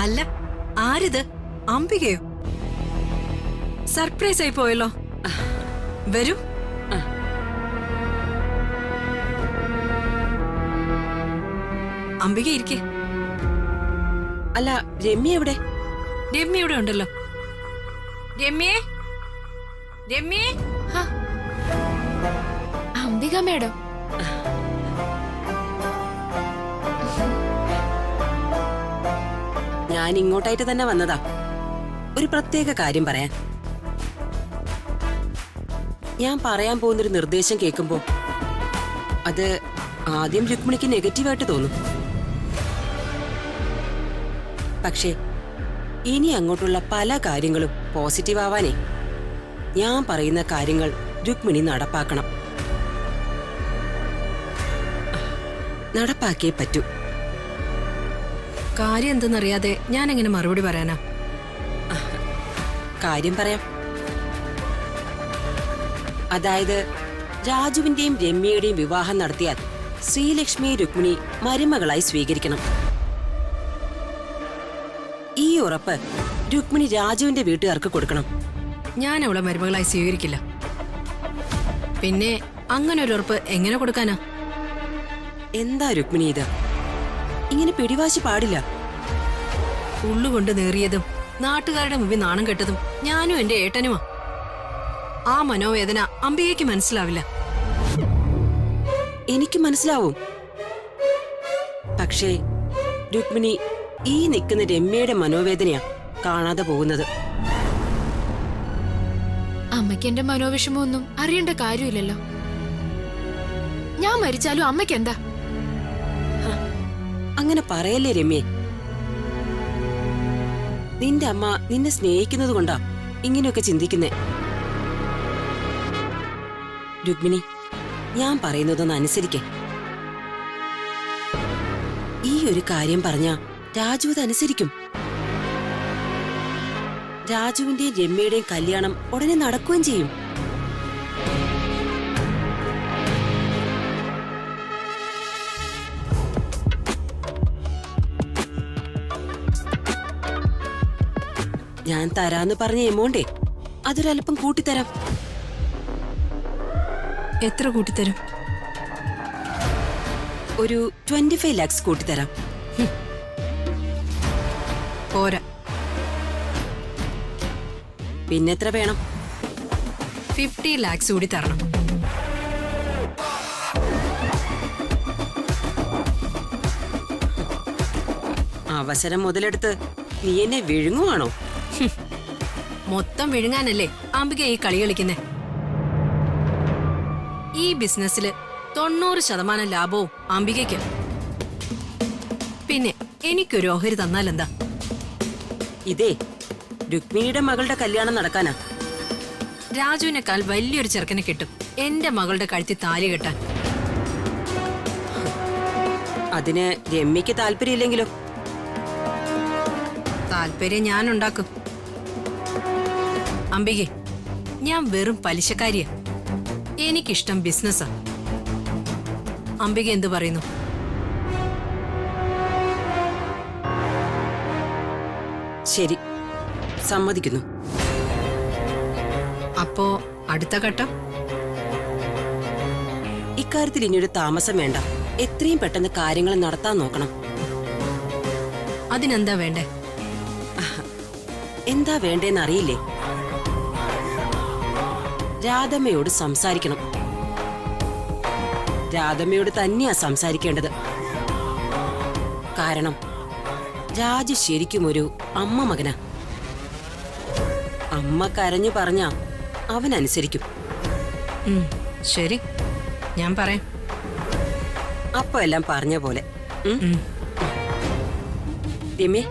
അല്ല, ആരിത്? അംബികയോ? സർപ്രൈസ് ആയി പോയല്ലോ. വരൂ. അംബിക ഇരിക്കേ. അല്ല, രമ്യ എവിടെ? രമ്യ ഇവിടെ ഉണ്ടല്ലോ. രമ്യേ, രമ്യേ. അംബിക മേഡം. ഞാൻ ഇങ്ങോട്ടായിട്ട് തന്നെ വന്നതാ, ഒരു പ്രത്യേക കാര്യം പറയാൻ. ഞാൻ പറയാൻ പോകുന്നൊരു നിർദ്ദേശം കേൾക്കുമ്പോ അത് ആദ്യം രുക്മിണിക്ക് നെഗറ്റീവായിട്ട് തോന്നും. പക്ഷേ ഇനി അങ്ങോട്ടുള്ള പല കാര്യങ്ങളും പോസിറ്റീവ് ആവാനേ ഞാൻ പറയുന്ന കാര്യങ്ങൾ രുക്മിണി നടപ്പാക്കണം. നടപ്പാക്കിയേ പറ്റൂ. കാര്യം എന്തെന്നറിയാതെ ഞാൻ എങ്ങനെ മറുപടി പറയാനാ? കാര്യം പറയാം. അതായത് രാജുവിന്റെയും രമ്യയുടെയും വിവാഹം നടത്തിയാൽ ശ്രീലക്ഷ്മിയെ രുക്മിണി മരുമകളായി സ്വീകരിക്കണം. ഈ ഉറപ്പ് രുക്മിണി രാജുവിന്റെ വീട്ടുകാർക്ക് കൊടുക്കണം. ഞാൻ അവളെ മരുമകളായി സ്വീകരിക്കില്ല. പിന്നെ അങ്ങനെ ഒരു ഉറപ്പ് എങ്ങനെ കൊടുക്കാനാ? എന്താ രുക്മിണി ഇത്? ഇങ്ങനെ പിടിവാശി പാടില്ല. ഉള്ളുകൊണ്ട് നേറിയതും നാട്ടുകാരുടെ മുമ്പിൽ നാണം കെട്ടതും ഞാനും എന്റെ ഏട്ടനുമാ. ആ മനോവേദന അംബികയ്ക്ക് മനസ്സിലാവില്ല. എനിക്ക് മനസ്സിലാവും. പക്ഷേ രുക്മിണി ഈ നിൽക്കുന്ന രമ്യയുടെ മനോവേദനയാ കാണാതെ പോകുന്നത്. അമ്മയ്ക്ക് എന്റെ മനോവിഷമൊന്നും അറിയേണ്ട കാര്യമില്ലല്ലോ. ഞാൻ മരിച്ചാലും അമ്മയ്ക്ക് എന്താ? അങ്ങനെ പറയല്ലേ രമ്യേ. നിന്റെ അമ്മ നിന്നെ സ്നേഹിക്കുന്നത് കൊണ്ടാ ഇങ്ങനെയൊക്കെ ചിന്തിക്കുന്നേ. രുക്മിണി, ഞാൻ പറയുന്നതൊന്ന് അനുസരിക്കേ. ഈ ഒരു കാര്യം പറഞ്ഞ രാജു അത് അനുസരിക്കും. രാജുവിന്റെയും രമ്യയുടെയും കല്യാണം ഉടനെ നടക്കുകയും ചെയ്യും. ഞാൻ തരാന്ന് പറഞ്ഞ എമൗണ്ടേ അതൊരല്പം കൂട്ടിത്തരാം. എത്ര കൂട്ടിത്തരും? ഒരു 25 lakhs കൂട്ടിത്തരാം. പോരാ. പിന്നെത്ര വേണം? 50 lakhs കൂടി തരണം. അവസരം മുതലെടുത്ത് നീ എന്നെ വിഴുങ്ങുവാണോ? മൊത്തം വിഴുങ്ങാനല്ലേ അംബിക ഈ കളി കളിക്കുന്നേ? ഈ ബിസിനസ്സില് 90% ലാഭവും അംബികയ്ക്ക്. പിന്നെ എനിക്കൊരു ഓഹരി തന്നാലെന്താ? ഇതേ രുക്മിണിയുടെ മകളുടെ കല്യാണം നടക്കാനാ. രാജുവിനേക്കാൾ വലിയൊരു ചെറുക്കനെ കിട്ടും എന്റെ മകളുടെ കഴുത്തി താലി കെട്ടാൻ. അതിന് രമ്യക്ക് താല്പര്യമില്ലെങ്കിലോ? താല്പര്യം ഞാൻ ഉണ്ടാക്കും. അംബികെ, ഞാൻ വെറും പലിശക്കാരിയാ. എനിക്കിഷ്ടം ബിസിനസ്സാ. അംബിക എന്തു പറയുന്നു? ശരി, സമ്മതിക്കുന്നു. അപ്പോ അടുത്ത ഘട്ടം? ഇക്കാര്യത്തിൽ ഇനിയൊരു താമസം വേണ്ട. എത്രയും പെട്ടെന്ന് കാര്യങ്ങൾ നടത്താൻ നോക്കണം. അതിനെന്താ വേണ്ടേ? എന്താ വേണ്ടേന്ന് അറിയില്ലേ? രാധമ്മയോട് സംസാരിക്കണം. രാധമ്മയോട് തന്നെയാ സംസാരിക്കേണ്ടത്. കാരണം രാജു ശരിക്കും ഒരു അമ്മ മകനാ. അമ്മ കരഞ്ഞു പറഞ്ഞാ അവൻ അനുസരിക്കും. ശരി, ഞാൻ പറയാം. അപ്പൊ എല്ലാം പറഞ്ഞ പോലെ. രമ്യേ,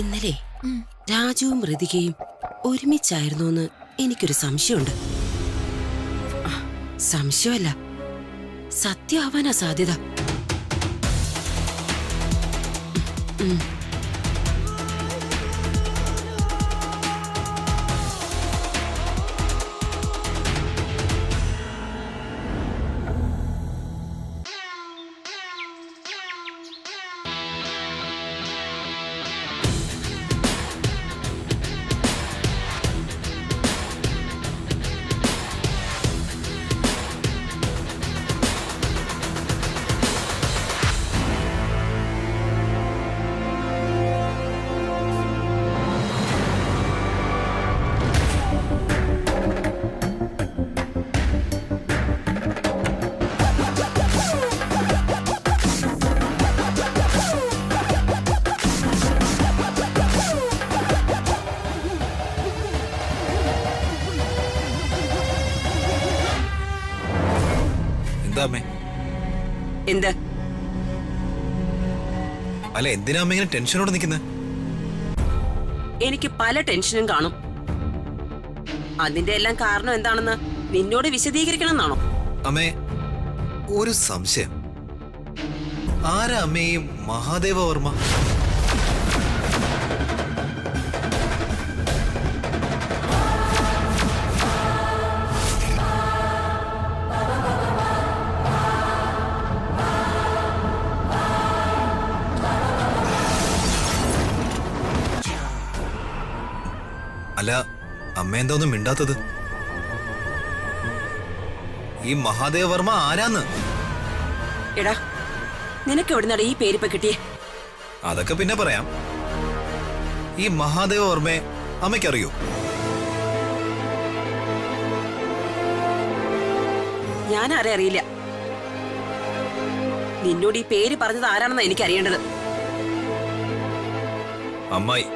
ഇന്നലെ രാജുവും ഋതികയും ഒരുമിച്ചായിരുന്നു എന്ന് എനിക്കൊരു സംശയമുണ്ട്. സംശയമല്ല, സത്യമാവാനാ സാധ്യത. എന്താ അമ്മേ? എന്ത്? അല്ല, എന്തിനാ അമ്മ ഇങ്ങനെ ടെൻഷനോടെ നിൽക്കുന്നത്? എനിക്ക് പല ടെൻഷനും കാണും. അതിന്റെ എല്ലാം കാരണം എന്താണെന്ന് നിന്നോട് വിശദീകരിക്കണം എന്നാണോ? അമ്മേ, ഒരു സംശയം. ആരാ അമ്മേ ഈ മഹാദേവ വർമ്മ? അല്ല, അമ്മ എന്താ ഒന്നും മിണ്ടാത്തത്? ഈ മഹാദേവ വർമ്മ ആരാന്ന്? എടാ, നിനക്ക് എവിടുന്നാണ് ഈ പേരിപ്പ കിട്ടിയേ? അതൊക്കെ പിന്നെ പറയാം. ഈ മഹാദേവ വർമ്മയെ അമ്മയ്ക്കറിയോ? ഞാൻ ആരെ അറിയില്ല. നിന്നോട് ഈ പേര് പറഞ്ഞത് ആരാണെന്നാ എനിക്ക് അറിയേണ്ടത്. അമ്മായി.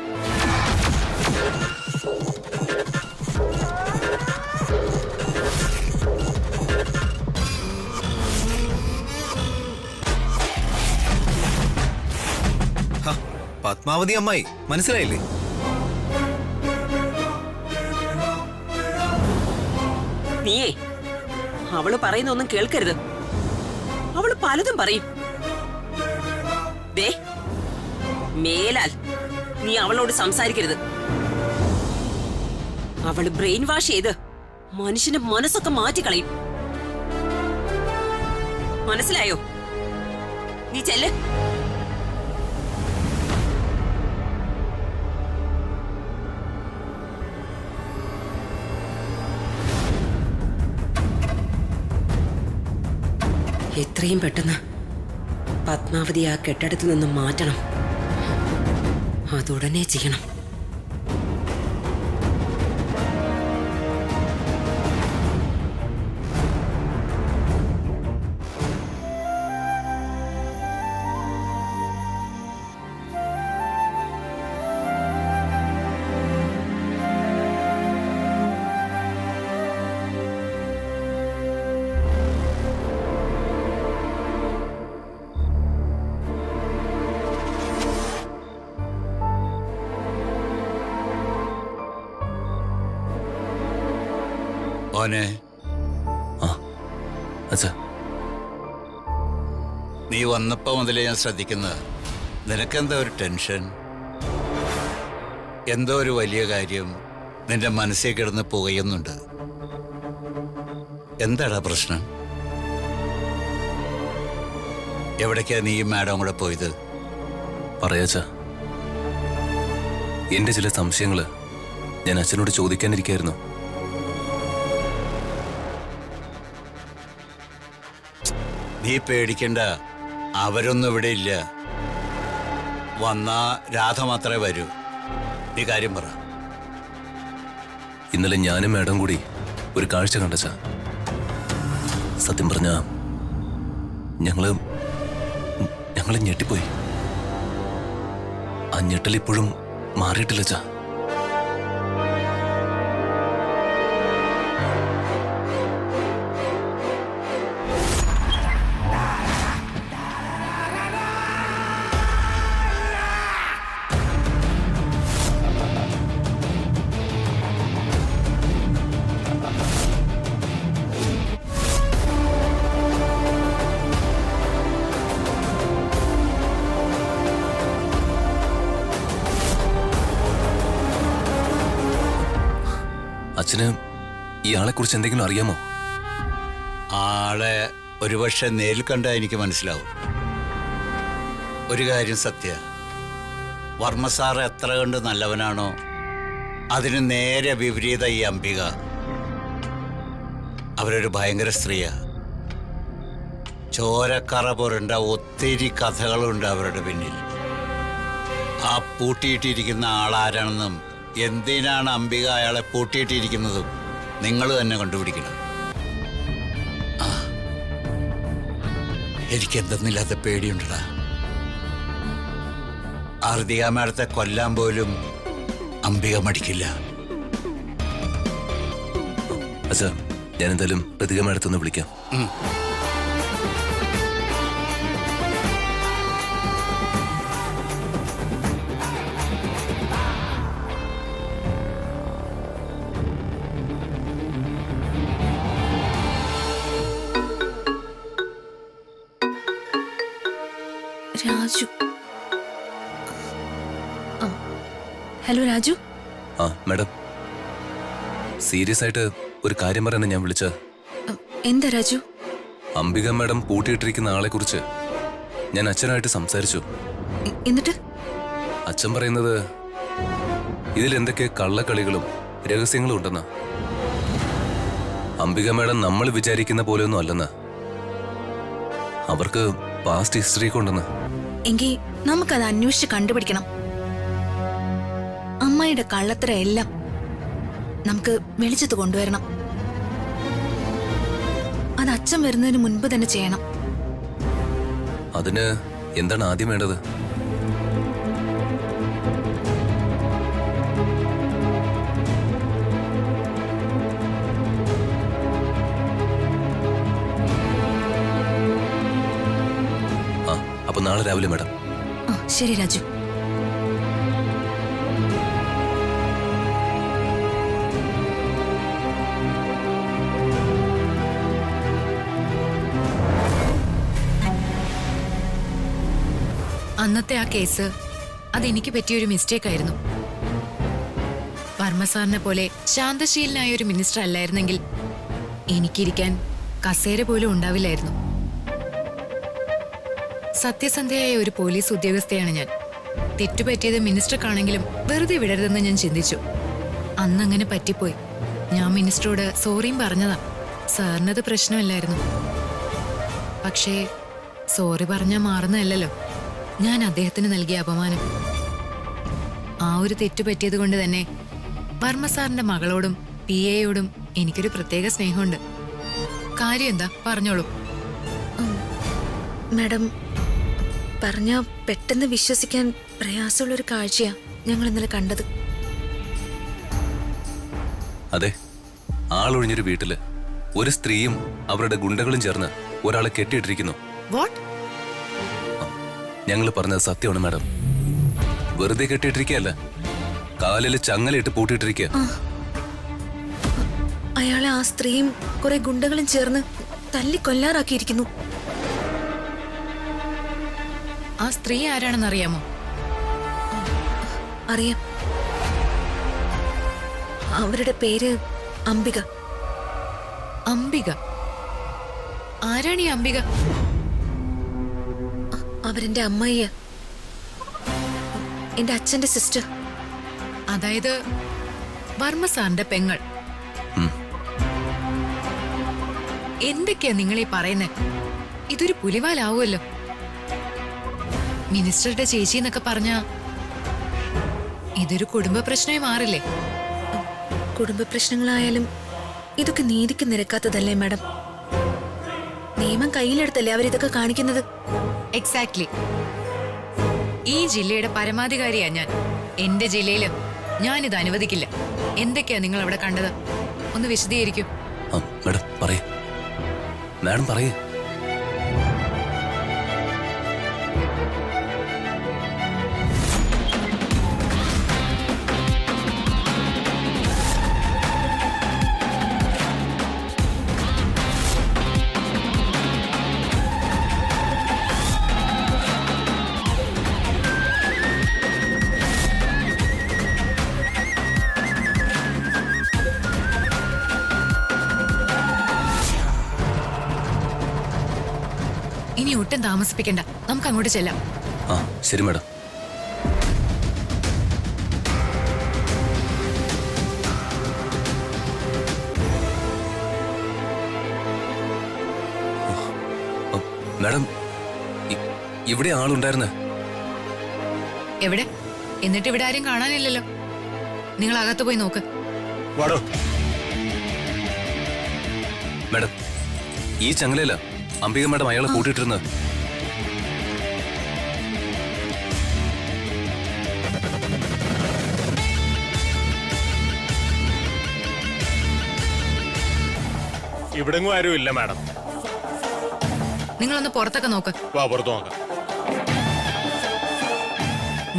പത്മാവതി അമ്മായി, മനസ്സിലായില്ലേ? നീയേ അവള് പറയുന്നൊന്നും കേൾക്കരുത്. അവള് പലതും പറയും. ദേ, മേലാൽ നീ അവളോട് സംസാരിക്കരുത്. അവള് ബ്രെയിൻ വാഷ് ചെയ്ത് മനുഷ്യന്റെ മനസ്സൊക്കെ മാറ്റിക്കളയും. മനസ്സിലായോ? നീ ചെല്ല്. എത്രയും പെട്ടെന്ന് പത്മാവതി ആ കെട്ടിടത്തിൽ നിന്നും മാറ്റണം. അതുടനെ ചെയ്യണം. ഓനെ, നീ വന്നപ്പോ മുതലേ ഞാൻ ശ്രദ്ധിക്കുന്നത്, നിനക്കെന്താ ഒരു ടെൻഷൻ? എന്തോ ഒരു വലിയ കാര്യം നിന്റെ മനസ്സിൽ കിടന്ന് പുകയുന്നുണ്ട്. എന്താടാ പ്രശ്നം? എവിടേക്കാ നീ മാഡം കൂടെ പോയത്? പറയാച്ചാ, എന്റെ ചില സംശയങ്ങള് ഞാൻ അച്ഛനോട് ചോദിക്കാനിരിക്കായിരുന്നു. നീ പേടിക്കണ്ട, അവരൊന്നും ഇവിടെ ഇല്ല. വന്നാ രാധ മാത്രമേ വരൂ. നീ കാര്യം പറ. ഇന്നലെ ഞാനും മാഡം കൂടി ഒരു കാഴ്ച കണ്ടച്ചാ. സത്യം പറഞ്ഞ ഞങ്ങള് ഞെട്ടിപ്പോയി. ആ ഞെട്ടൽ ഇപ്പോഴും മാറിയിട്ടില്ല ചാ. അച്ഛന് ഇയാളെ കുറിച്ച് എന്തെങ്കിലും അറിയാമോ? ആളെ ഒരുപക്ഷെ നേരിൽ കണ്ടാ എനിക്ക് മനസ്സിലാവും. ഒരു കാര്യം സത്യ, വർമ്മ സാർ എത്ര കണ്ട് നല്ലവനാണോ അതിന് നേരെ വിപരീത ഈ അംബിക. അവരൊരു ഭയങ്കര സ്ത്രീയാ. ചോരക്കറ പുരണ്ട ഒത്തിരി കഥകളുണ്ട് അവരുടെ പിന്നിൽ. ആ പൂട്ടിയിട്ടിരിക്കുന്ന ആളാരാണെന്നും എന്തിനാണ് അംബിക അയാളെ പൂട്ടിയിട്ടിരിക്കുന്നതും നിങ്ങൾ തന്നെ കണ്ടുപിടിക്കണം. എനിക്കെന്തെന്നില്ലാത്ത പേടിയുണ്ടടാ. ആർദിക മാഡത്തെ കൊല്ലാൻ പോലും അംബിക മടിക്കില്ല. അച്ഛാ, ഞാൻ എന്തായാലും പ്രതിക മാഡത്തൊന്ന് വിളിക്കാം. രാജു. ഹലോ രാജു. ആ മാഡം, സീരിയസ് ആയിട്ട് ഒരു കാര്യം പറയാൻ ഞാൻ വിളിച്ച. എന്താ രാജു? അംബിക മാഡം പൂട്ടിയിട്ടിരിക്കുന്ന ആളെ കുറിച്ച് ഞാൻ അച്ഛനായിട്ട് സംസാരിച്ചു. എന്നിട്ട്? അച്ഛൻ പറയുന്നത് ഇതിൽ എന്തൊക്കെ കള്ളക്കളികളും രഹസ്യങ്ങളും ഉണ്ടെന്ന്. അംബിക മാഡം നമ്മൾ വിചാരിക്കുന്ന പോലെയൊന്നും അല്ലെന്ന്. അവർക്ക് പാസ്റ്റ് ഹിസ്റ്ററി കൊണ്ടെന്ന്. എങ്കിൽ നമുക്കത് അന്വേഷിച്ച് കണ്ടുപിടിക്കണം. അമ്മായിയുടെ കള്ളത്തര എല്ലാം നമുക്ക് വെളിച്ചത്ത് കൊണ്ടുവരണം. അത് അച്ഛൻ വരുന്നതിന് മുൻപ് തന്നെ ചെയ്യണം. അതിന് എന്താണ് ആദ്യം വേണ്ടത്? ആ, അപ്പൊ നാളെ രാവിലെ മാഡം. ശരി രാജു. അന്നത്തെ ആ കേസ് അതെനിക്ക് പറ്റിയൊരു മിസ്റ്റേക്ക് ആയിരുന്നു. വർമ്മ സാറിനെ പോലെ ശാന്തശീലനായ ഒരു മിനിസ്റ്റർ അല്ലായിരുന്നെങ്കിൽ എനിക്കിരിക്കാൻ കസേര പോലും ഉണ്ടാവില്ലായിരുന്നു. സത്യസന്ധയായ ഒരു പോലീസ് ഉദ്യോഗസ്ഥയാണ് ഞാൻ. തെറ്റുപറ്റിയത് മിനിസ്റ്റർക്കാണെങ്കിലും വെറുതെ വിടരുതെന്ന് ഞാൻ ചിന്തിച്ചു. അന്നങ്ങനെ പറ്റിപ്പോയി. ഞാൻ മിനിസ്റ്ററോട് സോറിയും പറഞ്ഞതാ. സാറിനത് പ്രശ്നമല്ലായിരുന്നു. പക്ഷേ സോറി പറഞ്ഞാൽ മാറുന്നതല്ലല്ലോ ഞാൻ അദ്ദേഹത്തിന് നൽകിയ അപമാനം. ആ ഒരു തെറ്റു പറ്റിയത് കൊണ്ട് തന്നെ വർമ്മ സാറിന്റെ മകളോടും PA-യോടും എനിക്കൊരു പ്രത്യേക സ്നേഹമുണ്ട്. കാര്യം എന്താ പറഞ്ഞോളൂ. മാഡം പറഞ്ഞ പെട്ടെന്ന് വിശ്വസിക്കാൻ പ്രയാസമുള്ളൊരു കാഴ്ചയാ ഞങ്ങൾ ഇന്നലെ കണ്ടത്. അതെ, ആളൊഴിഞ്ഞൊരു വീട്ടില് ഒരു സ്ത്രീയും അവരുടെ ഗുണ്ടകളും ചേർന്ന് ഒരാളെ കെട്ടിയിട്ടിരിക്കുന്നു. വാട്ട്? ഞങ്ങൾ പറഞ്ഞത് സത്യമാണ് മാഡം. വെറുതെ കെട്ടിയിട്ടിരിക്കുകയല്ല, കാലിൽ ചങ്ങലയിട്ട് പൂട്ടിയിട്ടിരിക്കുക. അയാളെ ആ സ്ത്രീയും കുറെ ഗുണ്ടകളും ചേർന്ന് തല്ലിക്കൊല്ലാറാക്കിയിരിക്കുന്നു. ആ സ്ത്രീ ആരാണെന്ന് അറിയാമോ? അറിയാം. അവരുടെ പേര് അംബിക. അംബിക? ആരാണ് ഈ അംബിക? അവരെന്റെ അമ്മായിയ, എന്റെ അച്ഛന്റെ സിസ്റ്റർ. അതായത് വർമ്മ സാറിന്റെ പെങ്ങൾ. എന്തൊക്കെയാ നിങ്ങൾ ഈ പറയുന്നേ? ഇതൊരു പുലിവാലാവുമല്ലോ. മിനിസ്റ്ററുടെ ചേച്ചി എന്നൊക്കെ പറഞ്ഞ ഇതൊരു കുടുംബ പ്രശ്നമായി മാറില്ലേ? കുടുംബ പ്രശ്നങ്ങളായാലും ഇതൊക്കെ നീതിക്ക് നിരക്കാത്തതല്ലേ മാഡം? നിയമം കയ്യിലെടുത്തല്ലേ അവരിതൊക്കെ കാണിക്കുന്നത്? എക്സാക്ട്ലി. ഈ ജില്ലയുടെ പരമാധികാരിയാ ഞാൻ. എന്റെ ജില്ലയില് ഞാനിത് അനുവദിക്കില്ല. എന്തൊക്കെയാ നിങ്ങൾ അവിടെ കണ്ടത്? ഒന്ന് വിശദീകരിക്കൂ. മാഡം പറയേ, മാഡം പറയേ. ഇനി ഒട്ടും താമസിപ്പിക്കണ്ട, നമുക്ക് അങ്ങോട്ട് ചെല്ലാം. ആ ശരി മാഡം. മാഡം, ഇവിടെ ആളുണ്ടായിരുന്നേ? എവിടെ? എന്നിട്ട് ഇവിടെ ആരും കാണാനില്ലല്ലോ. നിങ്ങൾ അകത്ത് പോയി നോക്ക്. മാഡം, ഈ ചങ്ങലയില അംബിക മാഡം അയാളെ കൂട്ടിയിട്ടിരുന്നത്. ഇവിടെങ്ങും ആരും ഇല്ല മാഡം. നിങ്ങളൊന്ന് പുറത്തൊക്കെ നോക്ക്. വാ, പുറത്ത് നോക്കാം.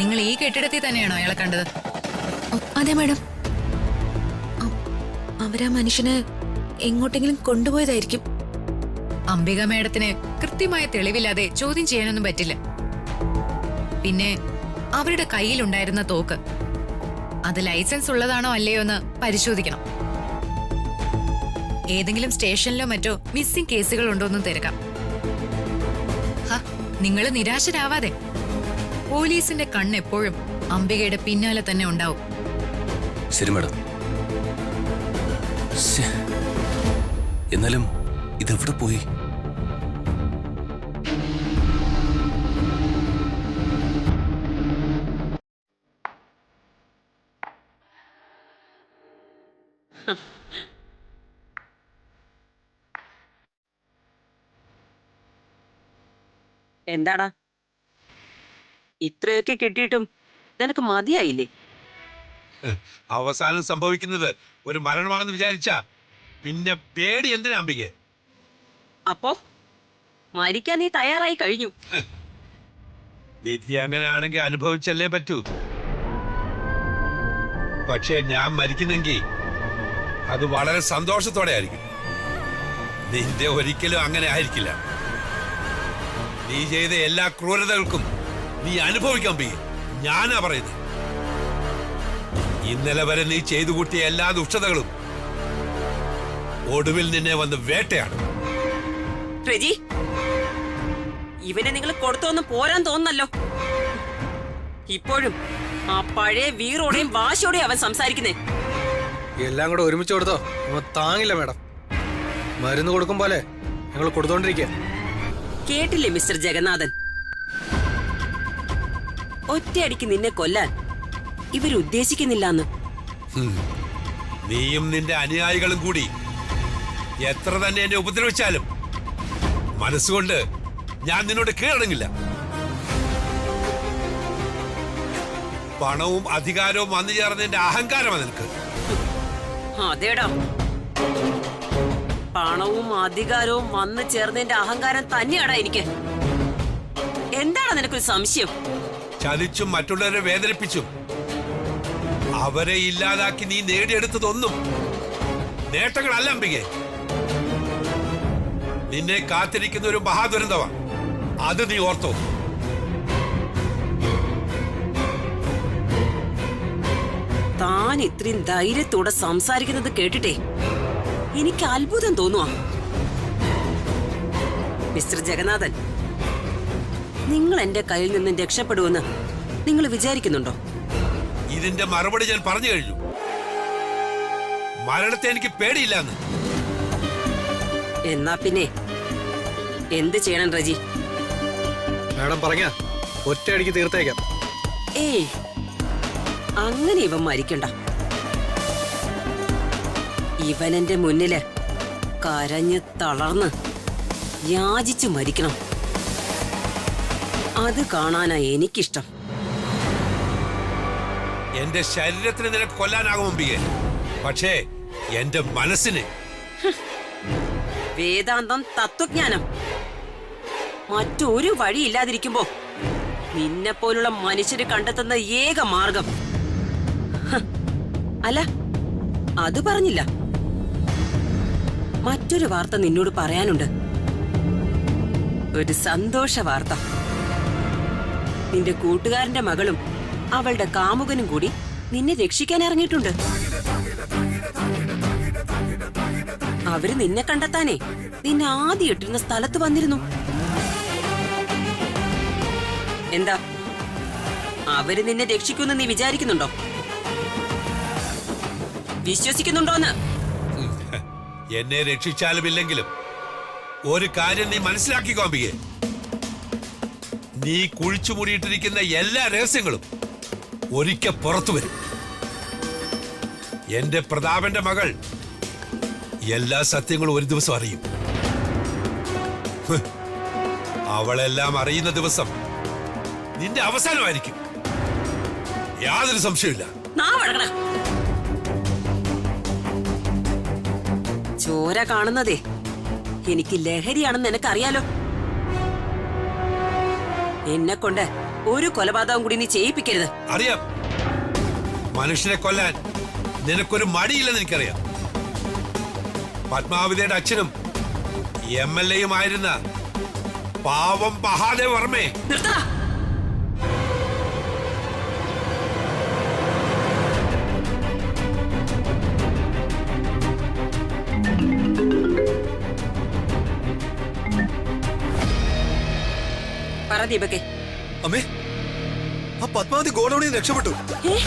നിങ്ങൾ ഈ കെട്ടിടത്തിൽ തന്നെയാണോ അയാളെ കണ്ടത്? അതെ മാഡം. അവരാ മനുഷ്യനെ എങ്ങോട്ടെങ്കിലും കൊണ്ടുപോയതായിരിക്കും. അംബിക മേഡത്തിന് കൃത്യമായ തെളിവില്ലാതെ ചോദ്യം ചെയ്യാനൊന്നും പറ്റില്ല. പിന്നെ അവരുടെ കയ്യിലുണ്ടായിരുന്ന തോക്ക് അത് ലൈസൻസ് ഉള്ളതാണോ അല്ലയോ എന്ന് പരിശോധിക്കണം. ഏതെങ്കിലും സ്റ്റേഷനിലോ മറ്റോ മിസ്സിംഗ് കേസുകൾ ഉണ്ടോന്നും തിരക്കാം. നിങ്ങൾ നിരാശരാവാതെ, പോലീസിന്റെ കണ്ണെപ്പോഴും അംബികയുടെ പിന്നാലെ തന്നെ ഉണ്ടാവും. ശരി മാഡം. ശ്ശേ. എന്നാലും ഇതെവിടെ പോയി? എന്താടാ ഇത്രയൊക്കെ കിട്ടിയിട്ടും നിനക്ക് മതിയായില്ലേ? അവസാനം സംഭവിക്കുന്നത് ഒരു മരണമാണെന്ന് വിചാരിച്ച പിന്നെ പേടി എന്തിനാ അംബികെ? അപ്പോ മരിക്കാൻ നീ തയ്യാറായി കഴിഞ്ഞു. വിധി അങ്ങനെയാണെങ്കിൽ അനുഭവിച്ചല്ലേ പറ്റൂ. പക്ഷേ ഞാൻ മരിക്കുന്നെങ്കിൽ അത് വളരെ സന്തോഷത്തോടെ ആയിരിക്കും. നിന്റെ ഒരിക്കലും അങ്ങനെ ആയിരിക്കില്ല. നീ ചെയ്ത എല്ലാ ക്രൂരതകൾക്കും നീ അനുഭവിക്കാൻ അംബികെ. ഞാനാ പറയുന്നത്. ഇന്നലെ വരെ നീ ചെയ്തു കൂട്ടിയ എല്ലാ ദുഷ്ടതകളും ഒടുവിൽ നിന്നെ വന്ന് വേട്ടയാണ്. റെജി, ഇവനെ നിങ്ങൾ കൊടുത്തൊന്നും പോരാൻ തോന്നല്ലോ. ഇപ്പോഴും ആ പഴയ വീറോടെയും വാശിയോടെയും അവൻ സംസാരിക്കുന്നേ. എല്ലാം കൂടെ ഒരുമിച്ച് കൊടുത്തോ താങ്ങില്ല മാഡം. മരുന്ന് കൊടുക്കും പോലെ ഞങ്ങൾ കൊടുത്തോണ്ടിരിക്കുക. കേട്ടില്ലേ മിസ്റ്റർ ജഗന്നാഥൻ? ഒറ്റയടിക്ക് നിന്നെ കൊല്ലാൻ ഇവരുദ്ദേശിക്കുന്നില്ലെന്ന്. നീയും നിന്റെ അനുയായികളും കൂടി എത്ര തന്നെ എന്നെ ഉപദ്രവിച്ചാലും മനസ്സുകൊണ്ട് ഞാൻ നിന്നോട് കീഴടങ്ങില്ല. പണവും അധികാരവും വന്നു ചേർന്നതിന്റെ അഹങ്കാരമാണ് നിനക്ക്. അതേടാ, പണവും അധികാരവും വന്നു ചേർന്നതിന്റെ അഹങ്കാരം തന്നെയാടാ എനിക്ക്. എന്താണ് നിനക്കൊരു സംശയം? ചതിച്ചും മറ്റുള്ളവരെ വേദനിപ്പിച്ചും അവരെ ഇല്ലാതാക്കി നീ നേടിയെടുത്തതൊന്നും നേട്ടങ്ങളല്ല അംബികെ. നിന്നെ കാത്തിരിക്കുന്ന ഒരു മഹാദുരന്തമാണ്. അത് നീ ഓർത്തോ. താൻ ഇത്രയും ധൈര്യത്തോടെ സംസാരിക്കുന്നത് കേട്ടിട്ടേ എനിക്ക് അത്ഭുതം തോന്നുവാ. മിസ്റ്റർ ജഗന്നാഥൻ, നിങ്ങൾ എന്റെ കയ്യിൽ നിന്നും രക്ഷപ്പെടുമെന്ന് നിങ്ങൾ വിചാരിക്കുന്നുണ്ടോ? ഇതിന്റെ മറുപടി ഞാൻ പറഞ്ഞു കഴിഞ്ഞു. മരണത്തെ എനിക്ക് പേടിയില്ലെന്ന്. എന്നാ പിന്നെ എന്ത് ചെയ്യണം റജി? മാഡം പറഞ്ഞ ഒറ്റയടിക്ക് തീർത്തേക്കാം. ഏയ്, അങ്ങനെ ഇവൻ മരിക്കണ്ട. ഇവൻ എന്റെ മുന്നില് കരഞ്ഞ് തളർന്ന് യാചിച്ചു മരിക്കണം. അത് കാണാനാ എനിക്കിഷ്ടം. എന്റെ ശരീരത്തിന് നിനക്ക് കൊല്ലാനാകും അംബികെ, പക്ഷേ എന്റെ മനസ്സിന് വേദാന്തം, തത്വജ്ഞാനം, മറ്റൊരു വഴിയില്ലാതിരിക്കുമ്പോ നിന്നെ പോലുള്ള മനുഷ്യര് കണ്ടെത്തുന്ന ഏക മാർഗം. അല്ല, അത് പറഞ്ഞില്ല. മറ്റൊരു വാർത്ത നിന്നോട് പറയാനുണ്ട്. ഒരു സന്തോഷ വാർത്ത. നിന്റെ കൂട്ടുകാരന്റെ മകളും അവളുടെ കാമുകനും കൂടി നിന്നെ രക്ഷിക്കാൻ ഇറങ്ങിയിട്ടുണ്ട്. അവര് നിന്നെ കണ്ടെത്താനേ നിന്നെ ആദ്യം ഇട്ടിരുന്ന സ്ഥലത്ത് വന്നിരുന്നു. എന്താ, അവര് നിന്നെ രക്ഷിക്കുമെന്ന് നീ വിചാരിക്കുന്നുണ്ടോ? വിശ്വസിക്കുന്നുണ്ടോന്ന്? എന്നെ രക്ഷിച്ചാലും ഇല്ലെങ്കിലും ഒരു കാര്യം നീ മനസ്സിലാക്കിക്കോ അംബികെ. നീ കുഴിച്ചു മൂടിയിട്ടിരിക്കുന്ന എല്ലാ രഹസ്യങ്ങളും ഒരിക്കൽ പുറത്തു വരും. എന്റെ പ്രതാപന്റെ മകൾ എല്ലാ സത്യങ്ങളും ഒരു ദിവസം അറിയും. അവളെല്ലാം അറിയുന്ന ദിവസം നിന്റെ അവസാനമായിരിക്കും. യാതൊരു സംശയമില്ല. ചോര കാണുന്നതേ എനിക്ക് ലഹരിയാണെന്ന് നിനക്കറിയാലോ. എന്നെ കൊണ്ട് ഒരു കൊലപാതകം കൂടി നീ ചെയ്യിപ്പിക്കരുത്. അറിയാം, മനുഷ്യനെ കൊല്ലാൻ നിനക്കൊരു മടിയില്ലെന്ന് എനിക്കറിയാം. പത്മാവതിയുടെ അച്ഛനും MLA യുമായിരുന്ന പാവം മഹാദേവ് വർമ്മേ. നിർത്തടാ. പറ ദീപകെ. അമ്മേ ആ പത്മാവതി ഗോഡൌണിൽ നിന്ന് രക്ഷപ്പെട്ടു. ഏ?